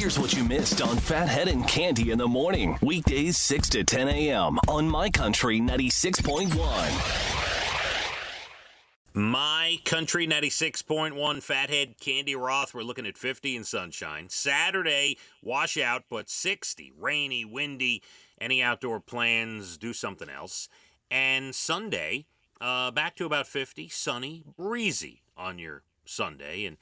Here's what you missed on Phathead and Cande in the morning. Weekdays 6 to 10 a.m. on My Country 96.1. My Country 96.1, Phathead, Cande Roth. We're looking at 50 and sunshine. Saturday, washout, but 60. Rainy, windy. Any outdoor plans, do something else. And Sunday, back to about 50, sunny, breezy on your Sunday. And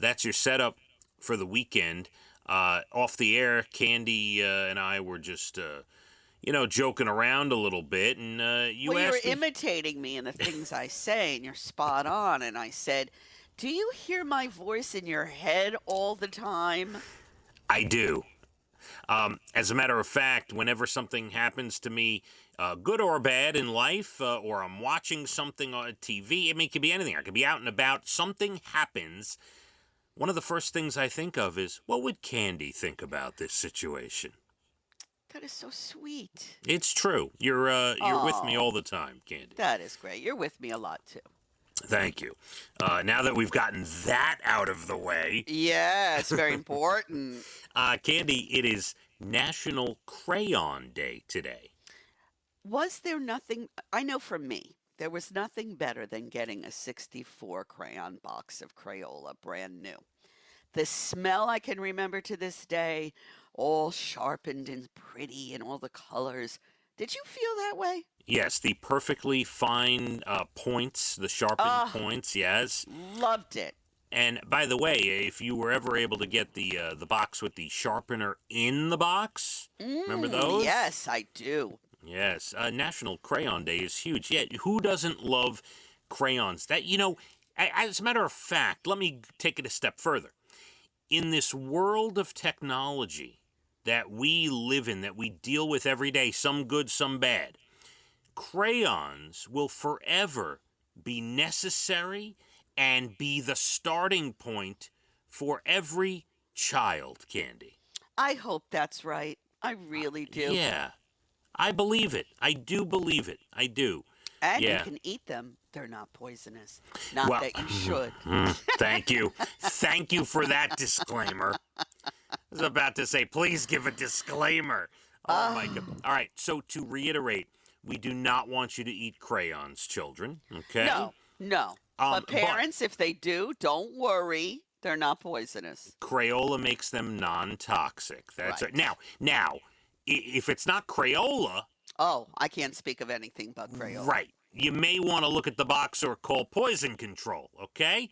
that's your setup for the weekend. Off the air, Cande and I were just... joking around a little bit, and you were asked me... imitating me in the things I say, and you're spot on. And I said, do you hear my voice in your head all the time? I do. As a matter of fact, whenever something happens to me, good or bad in life, or I'm watching something on TV, I mean, it could be anything. I could be out and about. Something happens. One of the first things I think of is, what would Cande think about this situation? That is so sweet. It's true. You're with me all the time, Cande. That is great. You're with me a lot, too. Thank you. Now that we've gotten that out of the way. Yeah, it's very important. Cande, it is National Crayon Day today. Was there nothing, I know for me, there was nothing better than getting a 64 crayon box of Crayola, brand new. The smell I can remember to this day, all sharpened and pretty and all the colors. Did you feel that way? Yes, the perfectly fine points, the sharpened points, yes. Loved it. And by the way, if you were ever able to get the box with the sharpener in the box, remember those? Yes, I do. Yes, National Crayon Day is huge. Yeah, who doesn't love crayons? That, as a matter of fact, let me take it a step further. In this world of technology that we live in, that we deal with every day, some good, some bad, crayons will forever be necessary and be the starting point for every child, Cande. I hope that's right. I really do. Yeah, I believe it. I do believe it. I do. And yeah. You can eat them. They're not poisonous. Not that you should. Thank you. Thank you for that disclaimer. I was about to say, please give a disclaimer. Oh, my God. All right, so to reiterate, we do not want you to eat crayons, children, okay? No. But parents, if they do, don't worry. They're not poisonous. Crayola makes them non-toxic. That's right. Now, if it's not Crayola... Oh, I can't speak of anything but Crayola. Right. You may want to look at the box or call poison control, okay?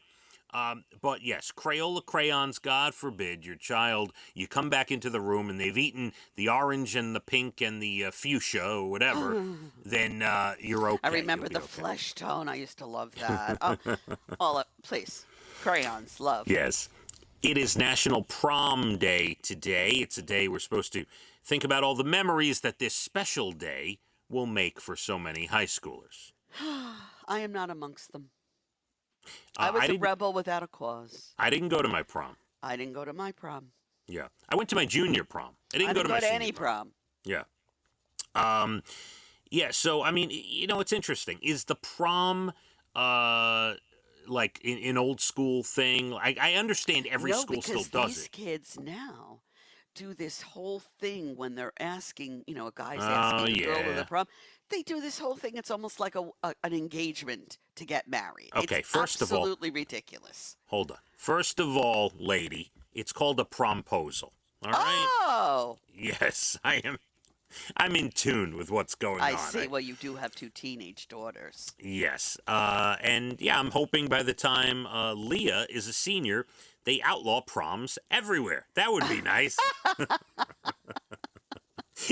But yes, Crayola crayons, God forbid, your child, you come back into the room and they've eaten the orange and the pink and the fuchsia or whatever, then you're okay. I remember the flesh tone. I used to love that. Please, crayons, love. Yes. It is National Prom Day today. It's a day we're supposed to think about all the memories that this special day will make for so many high schoolers. I am not amongst them. I was a rebel without a cause. I didn't go to my prom. I didn't go to my prom. Yeah. I went to my junior prom. I didn't go to my senior any prom. Yeah. Yeah, so, I mean, it's interesting. Is the prom, like, an old school thing? I understand every school still does it. No, because these kids now do this whole thing when they're asking, a guy's asking a girl to the prom. They do this whole thing. It's almost like an engagement to get married. Okay, it's first of all, absolutely ridiculous. Hold on. First of all, lady, it's called a promposal. All right? Oh! Yes, I'm in tune with what's going on. I see. Well, you do have 2 teenage daughters. Yes. And, yeah, I'm hoping by the time Leah is a senior, they outlaw proms everywhere. That would be nice.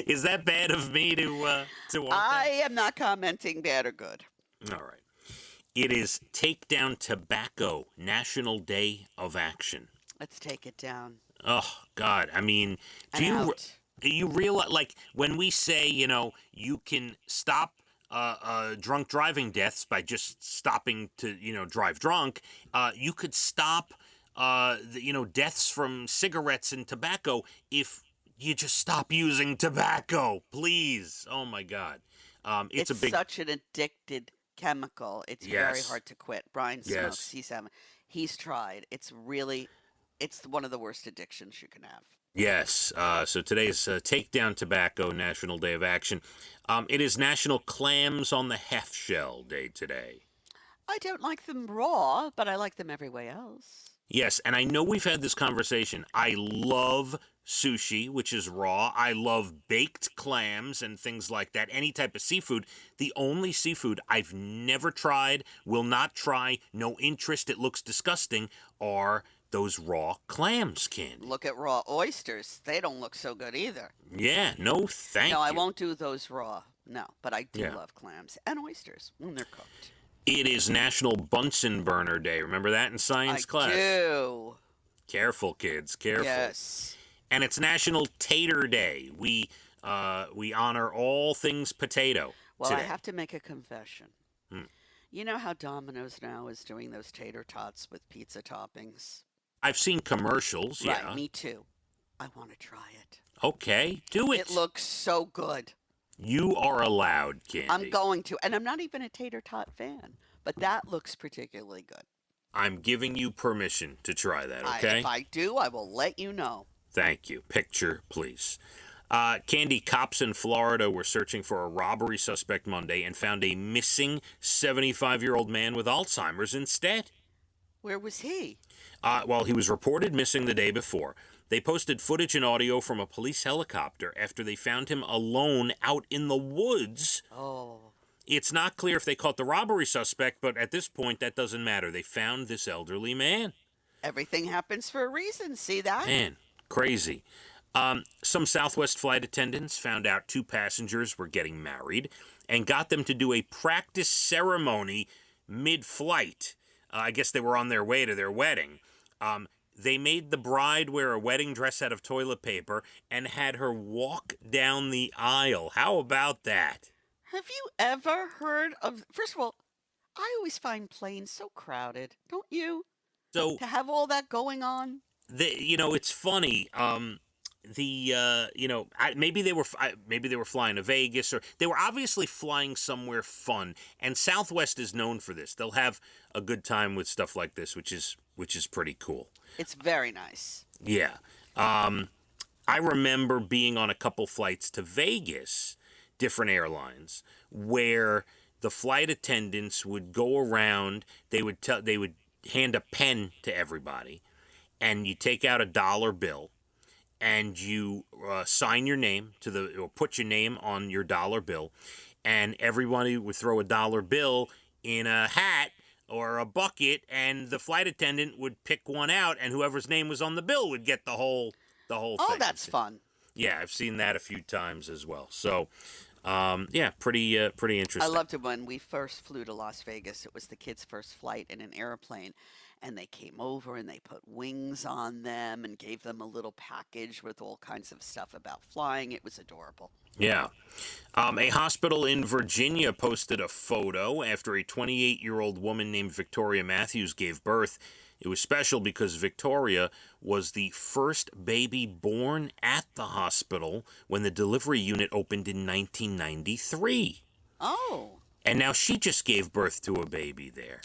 Is that bad of me to want that? I am not commenting bad or good. All right. It is Take Down Tobacco National Day of Action. Let's take it down. Oh, God. I mean, do you realize, like, when we say, you can stop drunk driving deaths by just stopping to, drive drunk, you could stop, deaths from cigarettes and tobacco if you just stop using tobacco, please. Oh, my God. It's such an addicted chemical. It's very hard to quit. Brian smokes. He's tried. It's really It's one of the worst addictions you can have. Yes. So today's Take Down Tobacco National Day of Action. It is National Clams on the Half Shell Day today. I don't like them raw, but I like them every way else. Yes, and I know we've had this conversation. I love sushi, which is raw. I love baked clams and things like that, any type of seafood. The only seafood I've never tried, will not try, no interest, it looks disgusting, are those raw clams, Candy. Look at raw oysters. They don't look so good either. Yeah, no thank you. No, I won't do those raw. No, but I do Yeah. love clams and oysters when they're cooked. It is National Bunsen Burner Day. Remember that in science class? I do. Careful, kids, careful. Yes. And it's National Tater Day. We honor all things potato Well, today. I have to make a confession. You know how Domino's now is doing those tater tots with pizza toppings? I've seen commercials, yeah. Right, me too. I want to try it. Okay, do it. It looks so good. You are allowed, Candy. I'm going to. And I'm not even a tater tot fan, but that looks particularly good. I'm giving you permission to try that, okay? If I do, I will let you know. Thank you. Picture, please. Candy, cops in Florida were searching for a robbery suspect Monday and found a missing 75-year-old man with Alzheimer's instead. Where was he? Well, he was reported missing the day before. They posted footage and audio from a police helicopter after they found him alone out in the woods. Oh. It's not clear if they caught the robbery suspect, but at this point, that doesn't matter. They found this elderly man. Everything happens for a reason. See that? Man, crazy. Some Southwest flight attendants found out 2 passengers were getting married and got them to do a practice ceremony mid-flight. I guess they were on their way to their wedding. They made the bride wear a wedding dress out of toilet paper and had her walk down the aisle. How about that? Have you ever heard of... First of all, I always find planes so crowded, don't you? So, To have all that going on? it's funny. Maybe they were flying to Vegas, or they were obviously flying somewhere fun. And Southwest is known for this. They'll have a good time with stuff like this, which is pretty cool. It's very nice. Yeah. I remember being on a couple flights to Vegas, different airlines, where the flight attendants would go around. They would hand a pen to everybody, and you take out a dollar bill, and you sign your name or put your name on your dollar bill, and everybody would throw a dollar bill in a hat or a bucket, and the flight attendant would pick one out, and whoever's name was on the bill would get the whole thing. Oh, that's fun. Yeah, I've seen that a few times as well. So, pretty interesting. I loved it when we first flew to Las Vegas. It was the kids' first flight in an airplane. And they came over and they put wings on them and gave them a little package with all kinds of stuff about flying. It was adorable. Yeah. A hospital in Virginia posted a photo after a 28-year-old woman named Victoria Matthews gave birth. It was special because Victoria was the first baby born at the hospital when the delivery unit opened in 1993. Oh. And now she just gave birth to a baby there.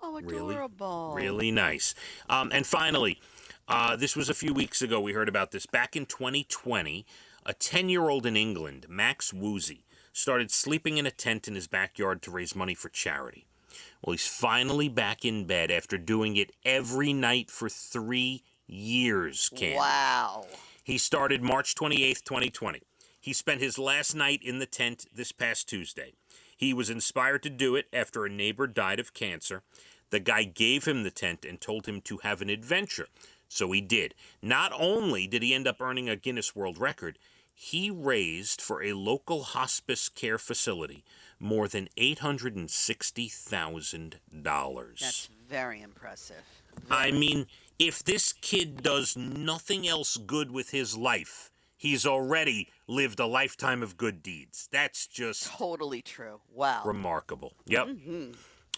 Oh, adorable. Really nice. And finally, this was a few weeks ago. We heard about this. Back in 2020, a 10-year-old in England, Max Woozy, started sleeping in a tent in his backyard to raise money for charity. Well, he's finally back in bed after doing it every night for 3 years, Cam. Wow. He started March 28th, 2020. He spent his last night in the tent this past Tuesday. He was inspired to do it after a neighbor died of cancer. The guy gave him the tent and told him to have an adventure. So he did. Not only did he end up earning a Guinness World Record, he raised for a local hospice care facility more than $860,000. That's very impressive. I mean, if this kid does nothing else good with his life, he's already lived a lifetime of good deeds. That's just Totally true. Wow. remarkable. Yep. Mm-hmm.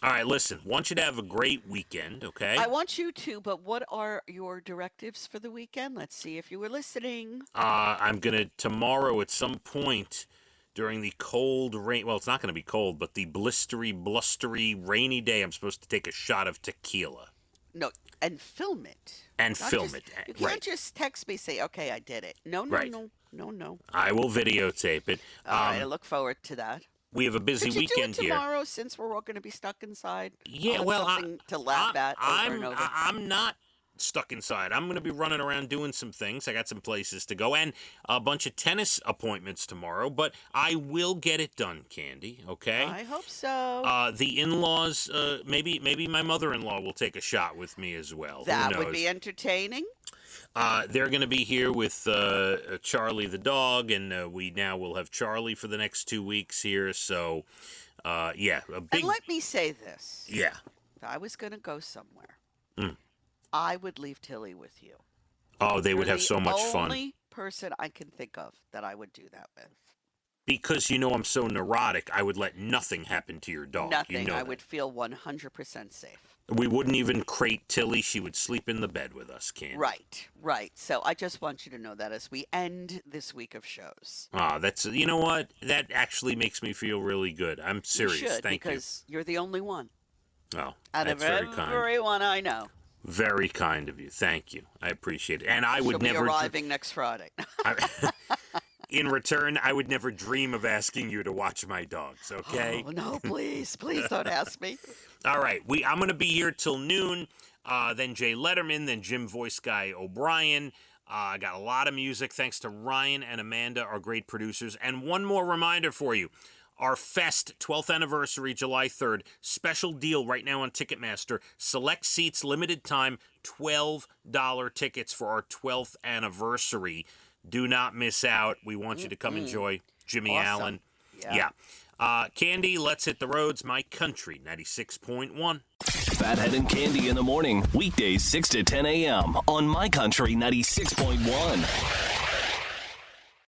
All right, listen, want you to have a great weekend, okay? I want you to, but what are your directives for the weekend? Let's see if you were listening. I'm going to, tomorrow at some point during the cold rain, well, it's not going to be cold, but the blustery, rainy day, I'm supposed to take a shot of tequila. No, and film it. And Not film just- it. You can't Right. just text me, say, okay, I did it. No, no, Right. no. I will videotape it. All right, I look forward to that. We have a busy Could you weekend do it here. tomorrow since we're all going to be stuck inside? Yeah, I'll have well, something to laugh at over and over. I'm not stuck inside. I'm going to be running around doing some things. I got some places to go and a bunch of tennis appointments tomorrow, but I will get it done, Candy, okay? I hope so. The in-laws, maybe my mother-in-law will take a shot with me as well. That Who would knows? be entertaining. They're going to be here with Charlie the dog, and we now will have Charlie for the next 2 weeks here. So, yeah, a big. And let me say this. Yeah. If I was going to go somewhere, Mm. I would leave Tilly with you. Oh, they would You're have so much the fun. only person I can think of that I would do that with. Because you know I'm so neurotic, I would let nothing happen to your dog. Nothing. You know I that. would feel 100% safe. We wouldn't even crate Tilly. She would sleep in the bed with us, Candy. Right. So I just want you to know that as we end this week of shows. That's, you know what? That actually makes me feel really good. I'm serious. You should, Thank you. because you're the only one Oh, out that's of very kind. everyone I know. Very kind of you. Thank you. I appreciate it. And I would She'll never. be arriving next Friday. In return, I would never dream of asking you to watch my dogs, okay? Oh, no, please don't ask me. All right. I'm going to be here till noon. Then Jay Letterman, then Jim Voice Guy O'Brien. I got a lot of music thanks to Ryan and Amanda, our great producers. And one more reminder for you. Our Fest 12th anniversary, July 3rd. Special deal right now on Ticketmaster. Select seats, limited time, $12 tickets for our 12th anniversary. Do not miss out. We want you to come enjoy Jimmy Awesome. Allen. Yeah. Candy, let's hit the roads. My Country 96.1. Phathead and Candy in the morning, weekdays 6 to 10 a.m. on My Country 96.1.